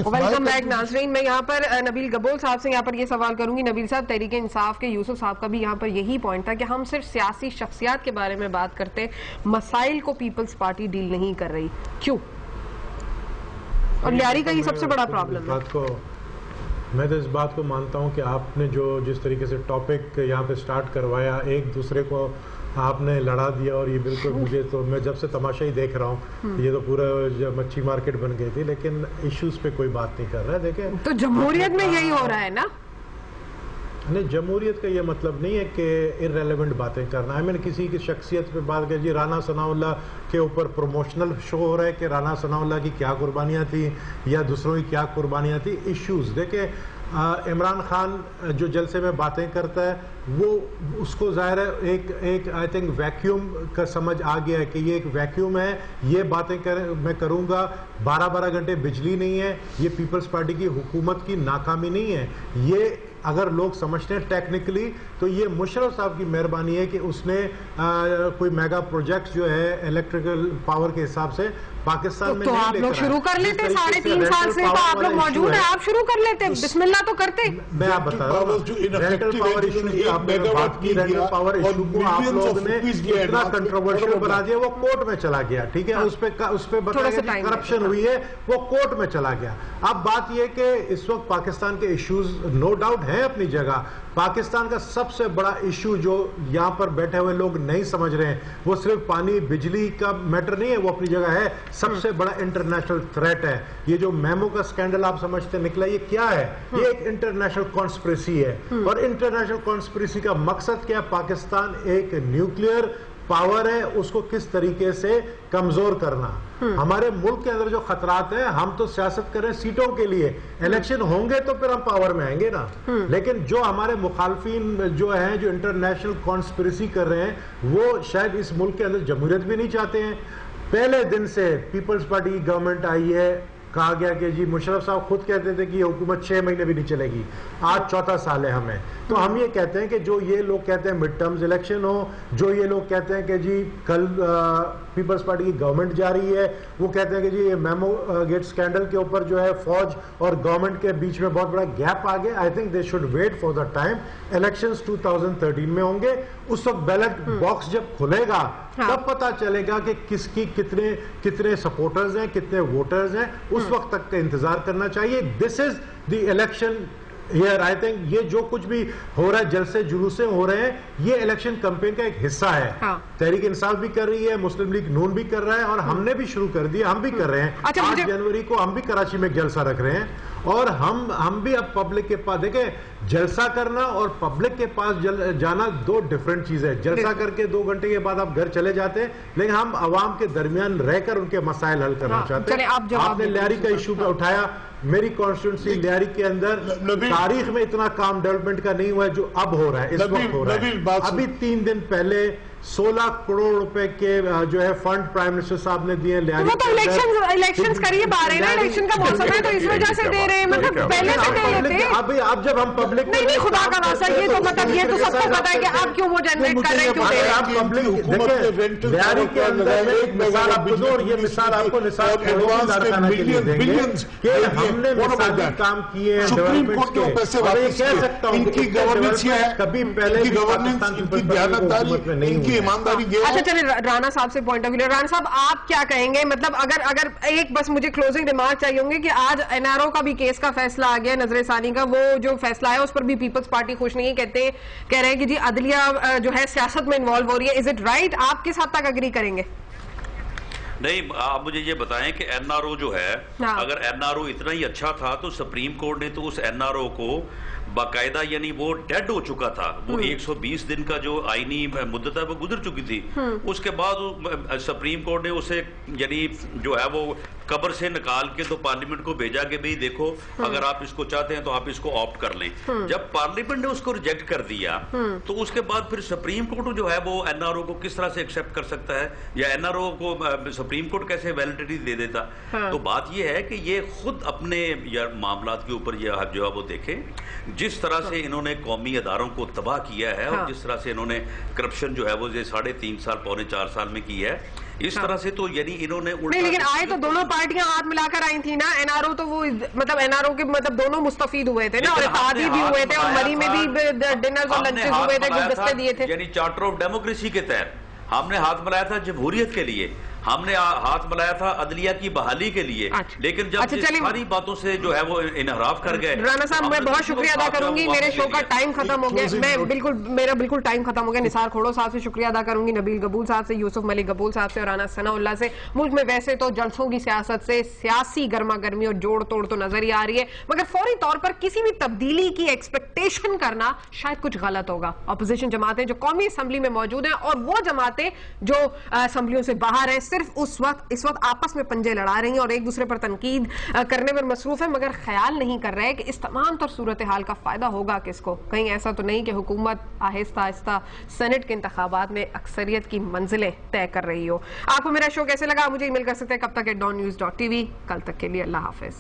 Welcome back नाजरीन। मैं यहाँ पर नबील गबोल साहब से यहाँ पर ये सवाल करूंगी। नबील साहब, तहरीक इंसाफ के यूसुफ साहब का भी यहाँ पर यही पॉइंट था कि हम सिर्फ सियासी शख्सियात के बारे में बात करते, मसाइल को पीपल्स पार्टी डील नहीं कर रही, क्यों? और लियारी का ये सबसे बड़ा प्रॉब्लम है। मैं तो इस बात को मानता हूँ कि आपने जो जिस तरीके से टॉपिक यहाँ पे स्टार्ट करवाया, एक दूसरे को आपने लड़ा दिया, और ये बिल्कुल मुझे तो, मैं जब से तमाशा ही देख रहा हूँ, ये तो पूरा जब मच्छी मार्केट बन गई थी, लेकिन इश्यूज पे कोई बात नहीं कर रहा है। देखें, तो जमहूरियत में यही हो रहा है ना? नहीं, जमहूरियत का ये मतलब नहीं है कि इररेलेवेंट बातें करना। आई मीन किसी की शख्सियत पे बात कर, जी राना सनाउल्लाह के ऊपर प्रमोशनल शो हो रहा है कि राना सनाउल्लाह की क्या कुर्बानियाँ थी या दूसरों की क्या कुर्बानियाँ थी। इश्यूज देखें, इमरान खान जो जलसे में बातें करता है, वो उसको ज़ाहिर है एक आई थिंक वैक्यूम का समझ आ गया है कि ये एक वैक्यूम है, ये बातें मैं करूँगा, 12-12 घंटे बिजली नहीं है, ये पीपल्स पार्टी की हुकूमत की नाकामी नहीं है। ये अगर लोग समझते हैं टेक्निकली, तो ये मुशर्रफ साहब की मेहरबानी है कि उसने कोई मेगा प्रोजेक्ट जो है इलेक्ट्रिकल पावर के हिसाब से पाकिस्तान में तो आप लोग शुरू कर लेते, 3.5 साल से तो आप लोग मौजूद हैं, आप शुरू कर लेते, बिस्मिल्लाह तो करते। मैं आप बता रहा हूँ, रेंटल पावर इशू की आपने बात की, रेंटल पावर इशू को आप लोग ने इतना कंट्रोवर्शियल बना दिया, वो कोर्ट में चला गया, ठीक है, उस पे बताया कि करप्शन हुई है, वो कोर्ट में चला गया। अब बात यह कि इस वक्त पाकिस्तान के इश्यूज नो डाउट है अपनी जगह। पाकिस्तान का सबसे बड़ा इशू जो यहाँ पर बैठे हुए लोग नहीं समझ रहे हैं, वो सिर्फ पानी बिजली का मैटर नहीं है, वो अपनी जगह है, सबसे बड़ा इंटरनेशनल थ्रेट है। ये जो मेमो का स्कैंडल आप समझते निकला, ये क्या है? ये एक इंटरनेशनल कॉन्स्पिरेसी है, और इंटरनेशनल कॉन्स्पिरेसी का मकसद क्या है? पाकिस्तान एक न्यूक्लियर पावर है, उसको किस तरीके से कमजोर करना। हमारे मुल्क के अंदर जो खतरात हैं, हम तो सियासत कर रहे हैं सीटों के लिए, इलेक्शन होंगे तो फिर हम पावर में आएंगे ना। लेकिन जो हमारे मुखालफिन जो हैं, जो इंटरनेशनल कॉन्स्पिरेसी कर रहे हैं, वो शायद इस मुल्क के अंदर जमहूरियत भी नहीं चाहते हैं। पहले दिन से पीपल्स पार्टी की गवर्नमेंट आई है, कहा गया कि जी मुशर्रफ साहब खुद कहते थे कि ये हुकूमत 6 महीने भी नहीं चलेगी, आज चौथा साल है हमें। तो हम ये कहते हैं कि जो ये लोग कहते हैं मिड टर्म्स इलेक्शन हो, जो ये लोग कहते हैं कि जी कल पीपल्स पार्टी की गवर्नमेंट जा रही है, वो कहते हैं कि जी ये मेमो गेट स्कैंडल के ऊपर जो है फौज और गवर्नमेंट के बीच में बहुत बड़ा गैप आ गया। I think they should wait for the time, elections 2013 में होंगे, उस वक्त बैलेट बॉक्स जब खुलेगा तब पता चलेगा कि किसकी कितने सपोर्टर्स हैं, कितने वोटर्स हैं, उस वक्त तक का इंतजार करना चाहिए। This is the election here. I think ये जो कुछ भी हो रहा है, जलसे जुलूसे हो रहे हैं, ये इलेक्शन कैंपेन का एक हिस्सा है। तहरीक इंसाफ भी कर रही है, मुस्लिम लीग नून भी कर रहा है, और हमने भी शुरू कर दिया, हम भी कर रहे हैं। 8 जनवरी को हम भी कराची में एक जलसा रख रहे हैं, और हम भी अब पब्लिक के पास, देखें, जलसा करना और पब्लिक के पास जाना दो डिफरेंट चीज है। जलसा करके 2 घंटे के बाद आप घर चले जाते हैं, लेकिन हम अवाम के दरमियान रहकर उनके मसाइल हल करना चाहते हैं। आपने लियारी का इशू पे उठाया, मेरी कॉन्स्टिट्यूंसी लियारी के अंदर तारीख में इतना काम डेवलपमेंट का नहीं हुआ है जो अब हो रहा है, इस वक्त हो रहा है। अभी 3 दिन पहले 16 करोड़ रुपए के जो है फंड प्राइम मिनिस्टर साहब ने दिए लियारी। तो इलेक्शंस करीब आ रहे हैं ना, इलेक्शन का मौसम है, तो इस वजह से दे रहे हैं, मतलब पहले से दे रहे थे। अभी आप जब हम पब्लिक नहीं खुदा का वास्ता, ये तो मतलब ये तो सबको पता है कि आप क्यों वो जनरेट कर रहे हैं, क्यों दे रहे हैं। आप पब्लिक लियारी के अंदर एक मिसाल आपको दो, और ये मिसाल आपको निसाब के हमने मिसाली काम किए सुप्रीम कोर्ट के पैसे वापस कह सकता हूँ इनकी गवर्नेंस है, कभी पहले गवर्नेंस, इनकी बयानतदारी, इनकी ईमानदारी। अच्छा चलिए, राणा साहब से पॉइंट ऑफ व्यू, राणा साहब आप क्या कहेंगे? मतलब अगर एक बस मुझे क्लोजिंग रिमार्क चाहिए होंगे कि आज एनआरओ का भी केस का फैसला आ गया, नजर सानी का, वो जो फैसला है उस पर भी पीपल्स पार्टी खुश नहीं है, कह रहे हैं कि जी अदलिया जो है सियासत में इन्वॉल्व हो रही है। Is it right? आप किस हद तक अग्री करेंगे? नहीं, आप मुझे ये बताएं कि एनआरओ जो है, अगर एनआरओ इतना ही अच्छा था तो सुप्रीम कोर्ट ने तो उस एनआरओ को बाकायदा, यानी वो डेड हो चुका था, वो 120 दिन का जो आईनी मुद्दत है वो गुजर चुकी थी, उसके बाद सुप्रीम कोर्ट ने उसे यानी जो है वो कब्र से निकाल के तो पार्लियामेंट को भेजा कि भाई देखो, अगर आप इसको चाहते हैं तो आप इसको ऑप्ट कर लें। जब पार्लियामेंट ने उसको रिजेक्ट कर दिया, तो उसके बाद फिर सुप्रीम कोर्ट जो है वो एनआरओ को किस तरह से एक्सेप्ट कर सकता है, या एनआरओ को सुप्रीम कोर्ट कैसे वैलिडिटी दे देता। तो बात यह है कि ये खुद अपने यार मामलात के ऊपर जो है वो देखें। जिस तरह से इन्होंने कौमी अदारों को तबाह किया है और जिस तरह से इन्होंने करप्शन जो है वो 3.5 साल 3.25 साल में की है, इस तरह से तो यानी इन्होंने नहीं, लेकिन आए तो दोनों पार्टियां हाथ मिलाकर आई थी ना। एनआरओ तो वो मतलब एनआरओ के मतलब दोनों मुस्तफीद हुए थे ना, और इत्तेहादी भी हुए थे, और मरी में भी डिनर और लंचेस हुए थे, गुलदस्ते दिए थे। यानी चार्टर ऑफ डेमोक्रेसी के तहत हमने हाथ मिलाया था जमहूरियत के लिए, हमने हाथ मिलाया था अदलिया की बहाली के लिए। लेकिन जब सारी बातों से जो है वो इनहराफ कर गए। राना साहब, मैं बहुत शुक्रिया अदा करूंगी, मेरे शो का टाइम खत्म हो गया, मेरा बिल्कुल टाइम खत्म हो गया। निसार खोड़ो साहब से शुक्रिया अदा करूंगी, नबील गबूल साहब से, यूसुफ मलिक गबूल साहब से, और राना सनाउल्लाह से। मुल्क में वैसे तो जलसों की सियासत से सियासी गर्मा गर्मी और जोड़ तोड़ तो नजर ही आ रही है, मगर फौरी तौर पर किसी भी तब्दीली की एक्सपेक्टेशन करना शायद कुछ गलत होगा। अपोजिशन जमातें जो कौमी असम्बली में मौजूद हैं और वो जमातें जो असम्बलियों से बाहर है, सिर्फ इस वक्त आपस में पंजे लड़ा रही हैं और एक दूसरे पर तनकीद करने में मसरूफ है, मगर ख्याल नहीं कर रहे कि इस तमाम तर सूरत हाल का फायदा होगा किसको। कहीं ऐसा तो नहीं कि हुकूमत आहिस्ता आहिस्ता सेनेट के इंतखाबात में अक्सरियत की मंजिलें तय कर रही हो। आपको मेरा शो कैसे लगा मुझे ईमेल कर सकते हैं कब तक @dawnnews.tv। कल तक के लिए अल्लाह हाफिज।